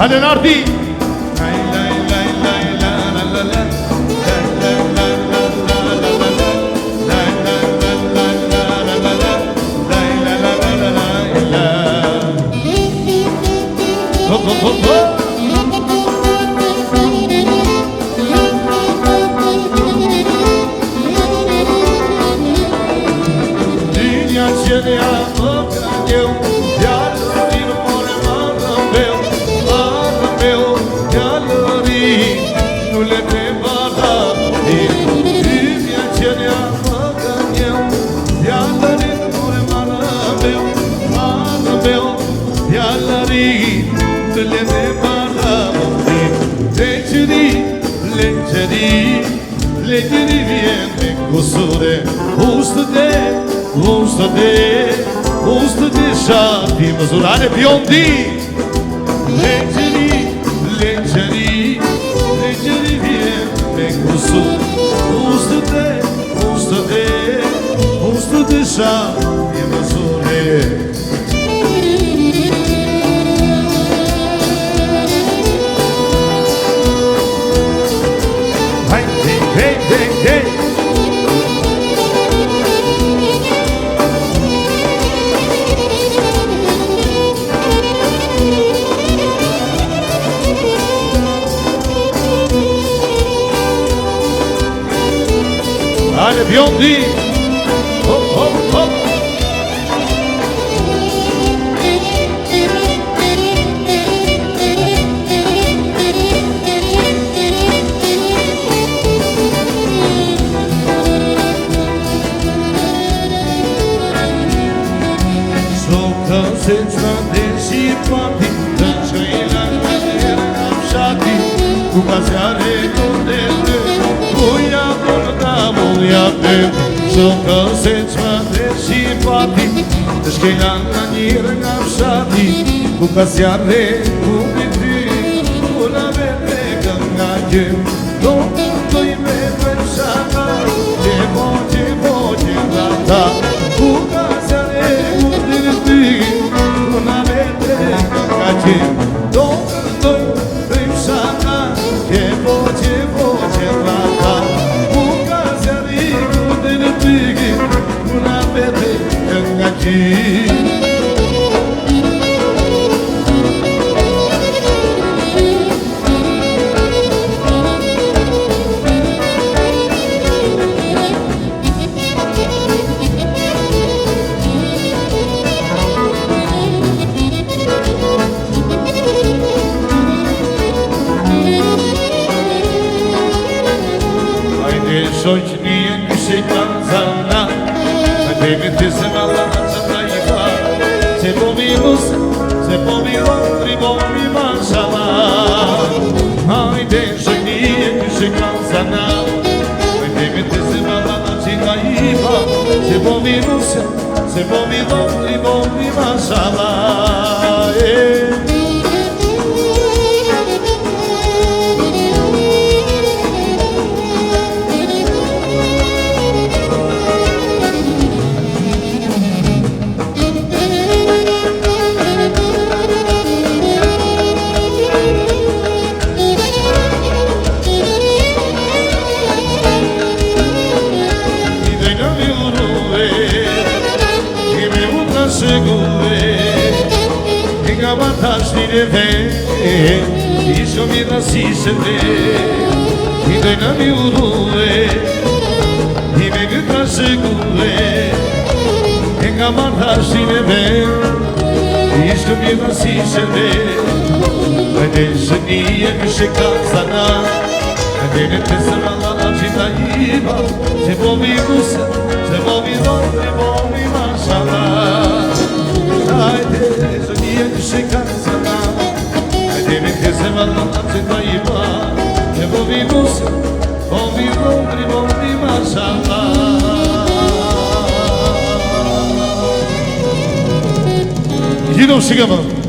Alenardi. Dünya çene yapıp eu viață din more mă boni të lene para boni legjeri, legjeri, legjeri vjen me kusure ustëte, ustëte, ustëte shati më zurane bjondi legjeri, legjeri, legjeri vjen me kusure ustëte, ustëte, ustëte shati më zurane. Hey, hey, hey. Hadi biondi. Hop hop hop. Se të deshi pati të qëjla në njerë në fshati ku ka zjarë e të dhe muja për ta muja të shokë se të deshi pati të shkejla në njerë në fshati ku ka zjarë e të ty ku la vete kënga gjë do të i me për shaka gjevo, gjevo, gjevata ku ka zjarë e të ty una vete kaçı doktor imşaka cevo cevo cevaka bu gazeri gudurtigi una vete kaçı Soçniye kışıktan sana Hadi tizim Allah'a çatayıfa Se pomimos, se pomimos Ribomi maşallah Haydi soçniye kışıktan sana Hadi tizim Allah'a çatayıfa Se pomimos, se pomimos Ribomi maşallah Isho mi da si se ve I doj na mi udove I me gëta shëguve E nga marrashin e ve Isho mi da si se ve E dhe shënije këshe ka sana E dhe në të së ralla qita ima Se po mi musë, se po mi dhon E po mi mashallah Hajde shënije këshe ka sana Deve ter se mandado se taiba que vovimos vovimos mashallah Yine o sigama